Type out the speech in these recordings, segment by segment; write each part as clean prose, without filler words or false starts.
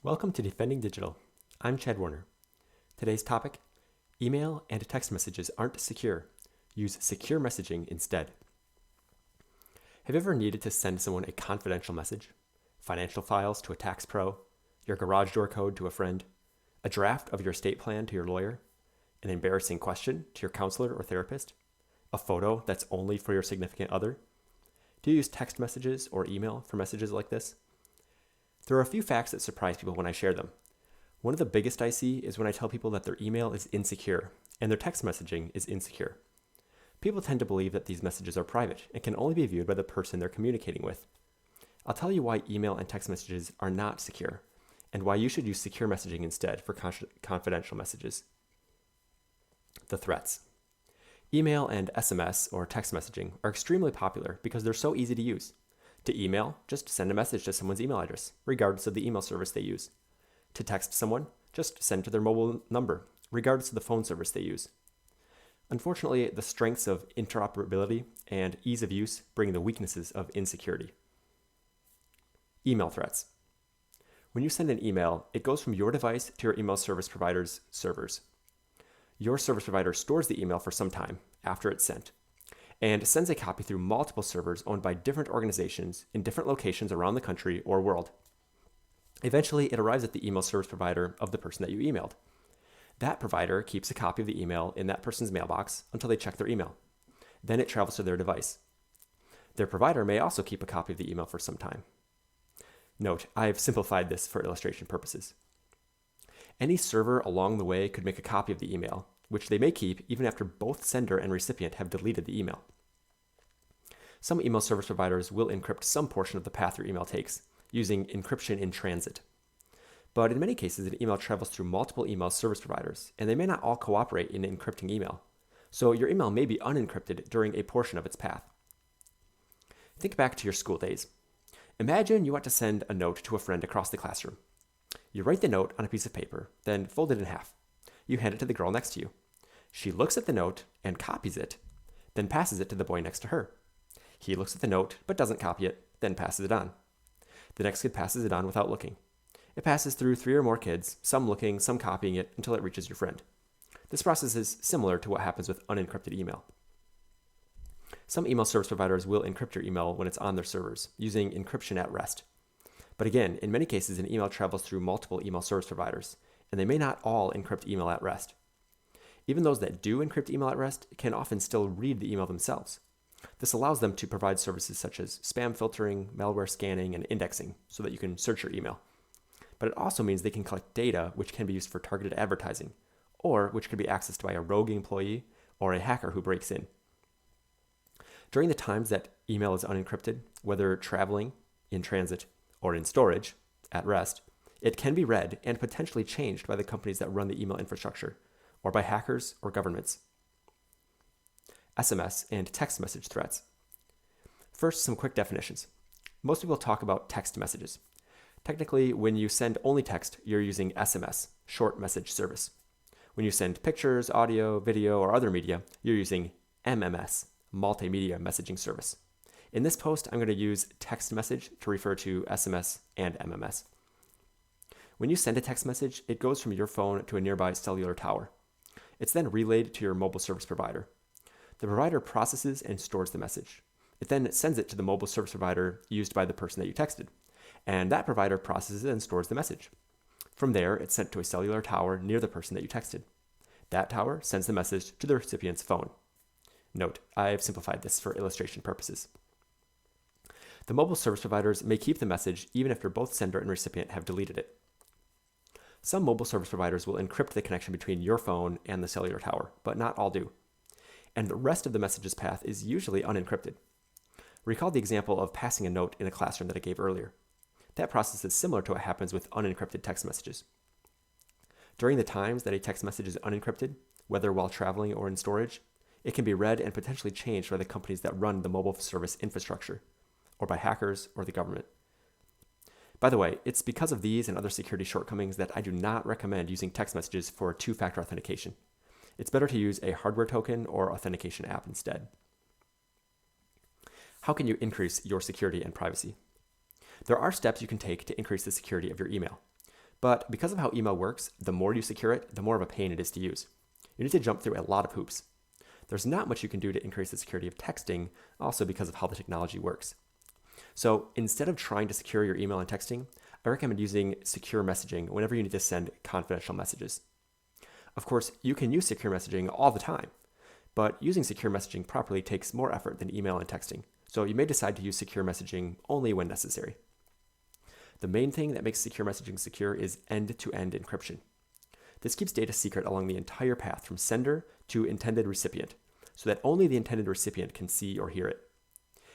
Welcome to Defending Digital. I'm Chad Warner. Today's topic, email and text messages aren't secure. Use secure messaging instead. Have you ever needed to send someone a confidential message? Financial files to a tax pro, your garage door code to a friend, a draft of your estate plan to your lawyer, an embarrassing question to your counselor or therapist, a photo that's only for your significant other? Do you use text messages or email for messages like this? There are a few facts that surprise people when I share them. One of the biggest I see is when I tell people that their email is insecure and their text messaging is insecure. People tend to believe that these messages are private and can only be viewed by the person they're communicating with. I'll tell you why email and text messages are not secure and why you should use secure messaging instead for confidential messages. The threats. Email and SMS or text messaging are extremely popular because they're so easy to use. To email, just send a message to someone's email address, regardless of the email service they use. To text someone, just send to their mobile number, regardless of the phone service they use. Unfortunately, the strengths of interoperability and ease of use bring the weaknesses of insecurity. Email threats. When you send an email, it goes from your device to your email service provider's servers. Your service provider stores the email for some time after it's sent and sends a copy through multiple servers owned by different organizations in different locations around the country or world. Eventually, it arrives at the email service provider of the person that you emailed. That provider keeps a copy of the email in that person's mailbox until they check their email. Then it travels to their device. Their provider may also keep a copy of the email for some time. Note, I've simplified this for illustration purposes. Any server along the way could make a copy of the email, which they may keep even after both sender and recipient have deleted the email. Some email service providers will encrypt some portion of the path your email takes, using encryption in transit. But in many cases, an email travels through multiple email service providers, and they may not all cooperate in encrypting email. So your email may be unencrypted during a portion of its path. Think back to your school days. Imagine you want to send a note to a friend across the classroom. You write the note on a piece of paper, then fold it in half. You hand it to the girl next to you. She looks at the note and copies it, then passes it to the boy next to her. He looks at the note but doesn't copy it, then passes it on. The next kid passes it on without looking. It passes through 3 or more kids, some looking, some copying it, until it reaches your friend. This process is similar to what happens with unencrypted email. Some email service providers will encrypt your email when it's on their servers, using encryption at rest. But again, in many cases, an email travels through multiple email service providers, and they may not all encrypt email at rest. Even those that do encrypt email at rest can often still read the email themselves. This allows them to provide services such as spam filtering, malware scanning, and indexing so that you can search your email. But it also means they can collect data which can be used for targeted advertising, or which could be accessed by a rogue employee or a hacker who breaks in. During the times that email is unencrypted, whether traveling, in transit, or in storage, at rest, it can be read and potentially changed by the companies that run the email infrastructure, or by hackers or governments. SMS and text message threats. First, some quick definitions. Most people talk about text messages. Technically, when you send only text, you're using SMS, short message service. When you send pictures, audio, video, or other media, you're using MMS, multimedia messaging service. In this post, I'm going to use text message to refer to SMS and MMS. When you send a text message, it goes from your phone to a nearby cellular tower. It's then relayed to your mobile service provider. The provider processes and stores the message. It then sends it to the mobile service provider used by the person that you texted, and that provider processes and stores the message. From there, it's sent to a cellular tower near the person that you texted. That tower sends the message to the recipient's phone. Note, I've simplified this for illustration purposes. The mobile service providers may keep the message even after both sender and recipient have deleted it. Some mobile service providers will encrypt the connection between your phone and the cellular tower, but not all do. And the rest of the message's path is usually unencrypted. Recall the example of passing a note in a classroom that I gave earlier. That process is similar to what happens with unencrypted text messages. During the times that a text message is unencrypted, whether while traveling or in storage, it can be read and potentially changed by the companies that run the mobile service infrastructure, or by hackers or the government. By the way, it's because of these and other security shortcomings that I do not recommend using text messages for two-factor authentication. It's better to use a hardware token or authentication app instead. How can you increase your security and privacy? There are steps you can take to increase the security of your email. But because of how email works, the more you secure it, the more of a pain it is to use. You need to jump through a lot of hoops. There's not much you can do to increase the security of texting, also because of how the technology works. So instead of trying to secure your email and texting, I recommend using secure messaging whenever you need to send confidential messages. Of course, you can use secure messaging all the time, but using secure messaging properly takes more effort than email and texting, so you may decide to use secure messaging only when necessary. The main thing that makes secure messaging secure is end-to-end encryption. This keeps data secret along the entire path from sender to intended recipient, so that only the intended recipient can see or hear it.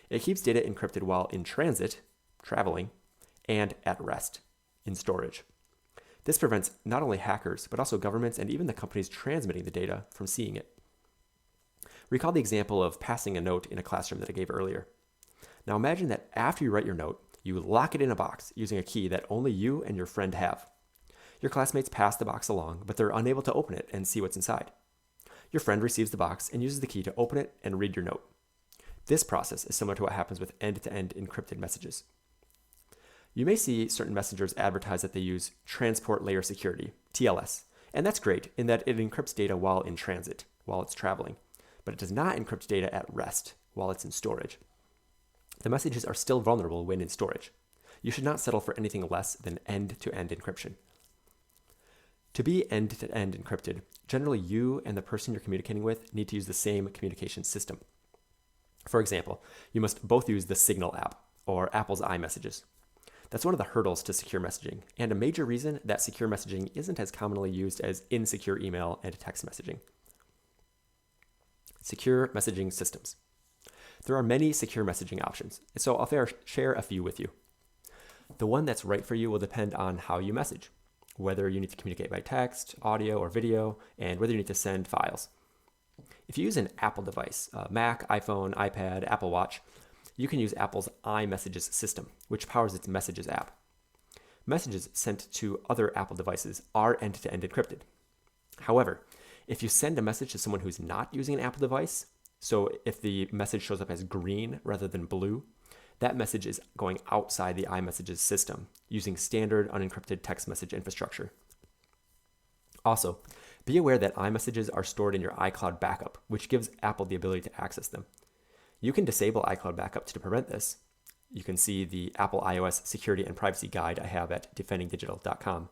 It keeps data encrypted while in transit, traveling, and at rest, in storage. This prevents not only hackers, but also governments and even the companies transmitting the data from seeing it. Recall the example of passing a note in a classroom that I gave earlier. Now imagine that after you write your note, you lock it in a box using a key that only you and your friend have. Your classmates pass the box along, but they're unable to open it and see what's inside. Your friend receives the box and uses the key to open it and read your note. This process is similar to what happens with end-to-end encrypted messages. You may see certain messengers advertise that they use transport layer security, TLS, and that's great in that it encrypts data while in transit, while it's traveling, but it does not encrypt data at rest, while it's in storage. The messages are still vulnerable when in storage. You should not settle for anything less than end-to-end encryption. To be end-to-end encrypted, generally you and the person you're communicating with need to use the same communication system. For example, you must both use the Signal app, or Apple's iMessages. That's one of the hurdles to secure messaging, and a major reason that secure messaging isn't as commonly used as insecure email and text messaging. Secure messaging systems. There are many secure messaging options, so I'll share a few with you. The one that's right for you will depend on how you message, whether you need to communicate by text, audio, or video, and whether you need to send files. If you use an Apple device, Mac, iPhone, iPad, Apple Watch, you can use Apple's iMessages system, which powers its Messages app. Messages sent to other Apple devices are end-to-end encrypted. However, if you send a message to someone who's not using an Apple device, so if the message shows up as green rather than blue, that message is going outside the iMessages system using standard unencrypted text message infrastructure. Also, be aware that iMessages are stored in your iCloud backup, which gives Apple the ability to access them. You can disable iCloud backup to prevent this. You can see the Apple iOS security and privacy guide I have at defendingdigital.com.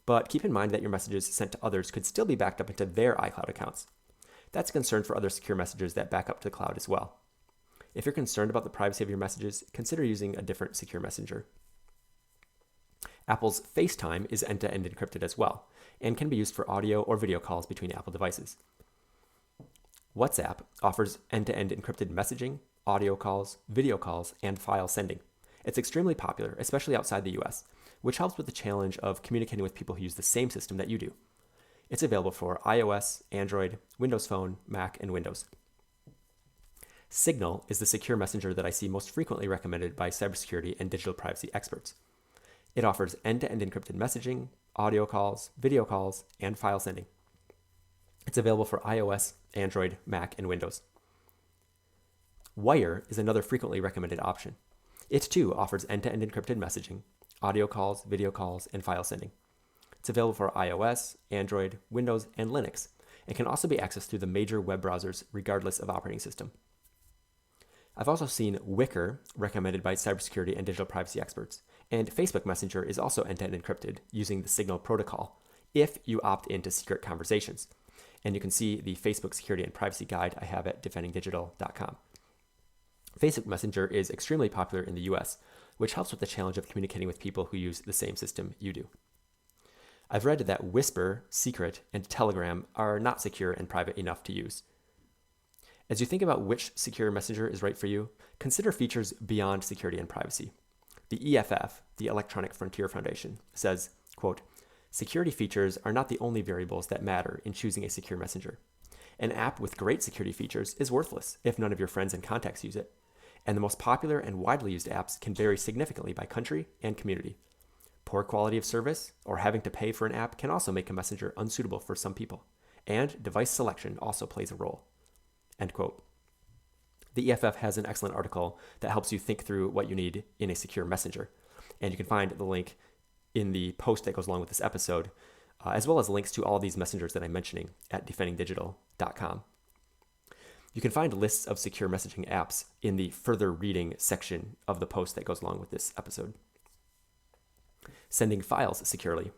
But keep in mind that your messages sent to others could still be backed up into their iCloud accounts. That's a concern for other secure messages that back up to the cloud as well. If you're concerned about the privacy of your messages, consider using a different secure messenger. Apple's FaceTime is end-to-end encrypted as well, and can be used for audio or video calls between Apple devices. WhatsApp offers end-to-end encrypted messaging, audio calls, video calls, and file sending. It's extremely popular, especially outside the US, which helps with the challenge of communicating with people who use the same system that you do. It's available for iOS, Android, Windows Phone, Mac, and Windows. Signal is the secure messenger that I see most frequently recommended by cybersecurity and digital privacy experts. It offers end-to-end encrypted messaging, audio calls, video calls, and file sending. It's available for iOS, Android, Mac, and Windows. Wire is another frequently recommended option. It too offers end-to-end encrypted messaging, audio calls, video calls, and file sending. It's available for iOS, Android, Windows, and Linux, and can also be accessed through the major web browsers regardless of operating system. I've also seen Wickr recommended by cybersecurity and digital privacy experts, and Facebook Messenger is also end-to-end encrypted using the Signal protocol if you opt into secret conversations. And you can see the Facebook security and privacy guide I have at defendingdigital.com. Facebook Messenger is extremely popular in the US, which helps with the challenge of communicating with people who use the same system you do. I've read that Whisper, Secret, and Telegram are not secure and private enough to use. As you think about which secure messenger is right for you, consider features beyond security and privacy. The EFF, the Electronic Frontier Foundation, says, quote, "Security features are not the only variables that matter in choosing a secure messenger. An app with great security features is worthless if none of your friends and contacts use it, and the most popular and widely used apps can vary significantly by country and community. Poor quality of service or having to pay for an app can also make a messenger unsuitable for some people, and device selection also plays a role." End quote. The EFF has an excellent article that helps you think through what you need in a secure messenger, and you can find the link in the post that goes along with this episode, as well as links to all these messengers that I'm mentioning at defendingdigital.com. You can find lists of secure messaging apps in the further reading section of the post that goes along with this episode. Sending files securely.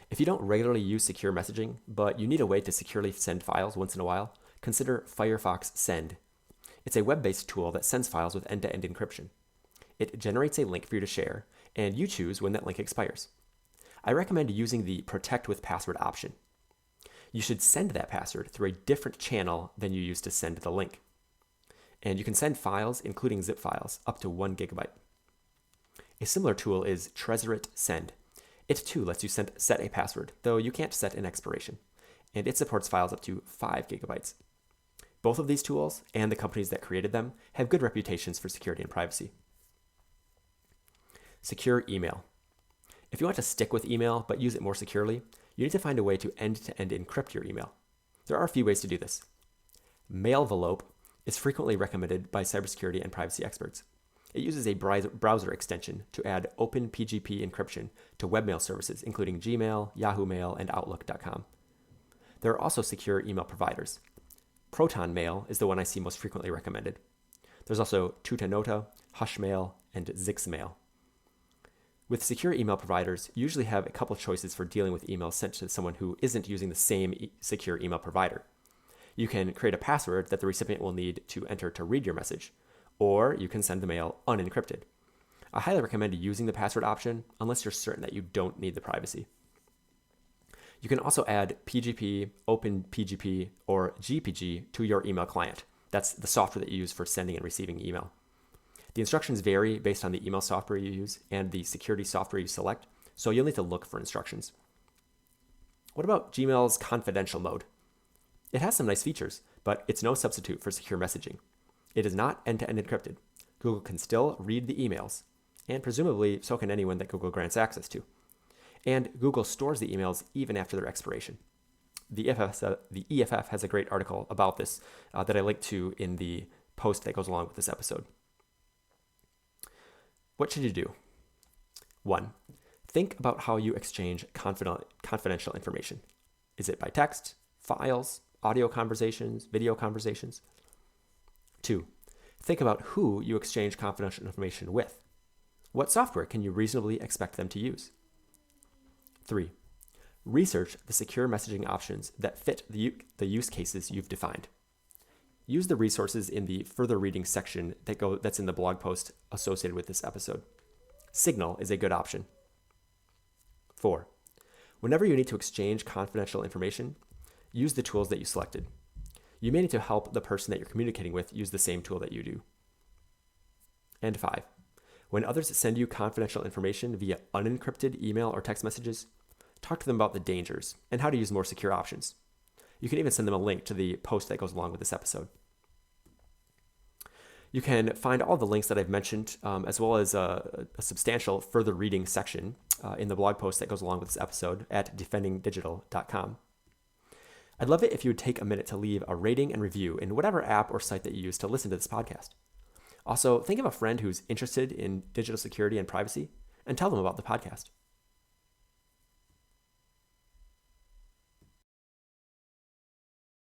If you don't regularly use secure messaging, but you need a way to securely send files once in a while, consider Firefox Send. It's a web-based tool that sends files with end-to-end encryption. It generates a link for you to share, and you choose when that link expires. I recommend using the Protect with Password option. You should send that password through a different channel than you use to send the link. And you can send files, including zip files, up to 1 gigabyte. A similar tool is Tresorit Send. It too lets you set a password, though you can't set an expiration, and it supports files up to 5 gigabytes. Both of these tools and the companies that created them have good reputations for security and privacy. Secure email. If you want to stick with email but use it more securely, you need to find a way to end-to-end encrypt your email. There are a few ways to do this. Mailvelope is frequently recommended by cybersecurity and privacy experts. It uses a browser extension to add OpenPGP encryption to webmail services, including Gmail, Yahoo Mail, and Outlook.com. There are also secure email providers. Proton Mail is the one I see most frequently recommended. There's also Tutanota, Hushmail, and Zixmail. With secure email providers, you usually have a couple choices for dealing with emails sent to someone who isn't using the same secure email provider. You can create a password that the recipient will need to enter to read your message, or you can send the mail unencrypted. I highly recommend using the password option unless you're certain that you don't need the privacy. You can also add PGP, OpenPGP, or GPG to your email client. That's the software that you use for sending and receiving email. The instructions vary based on the email software you use and the security software you select, so you'll need to look for instructions. What about Gmail's confidential mode? It has some nice features, but it's no substitute for secure messaging. It is not end-to-end encrypted. Google can still read the emails, and presumably so can anyone that Google grants access to. And Google stores the emails even after their expiration. The EFF has a great article about this that I linked to in the post that goes along with this episode. What should you do? 1. Think about how you exchange confidential information. Is it by text, files, audio conversations, video conversations? 2. Think about who you exchange confidential information with. What software can you reasonably expect them to use? 3. Research the secure messaging options that fit the use cases you've defined. Use the resources in the further reading section that's in the blog post associated with this episode. Signal is a good option. 4. Whenever you need to exchange confidential information, use the tools that you selected. You may need to help the person that you're communicating with use the same tool that you do. And 5. When others send you confidential information via unencrypted email or text messages, talk to them about the dangers and how to use more secure options. You can even send them a link to the post that goes along with this episode. You can find all the links that I've mentioned, as well as a substantial further reading section in the blog post that goes along with this episode at defendingdigital.com. I'd love it if you would take a minute to leave a rating and review in whatever app or site that you use to listen to this podcast. Also, think of a friend who's interested in digital security and privacy and tell them about the podcast.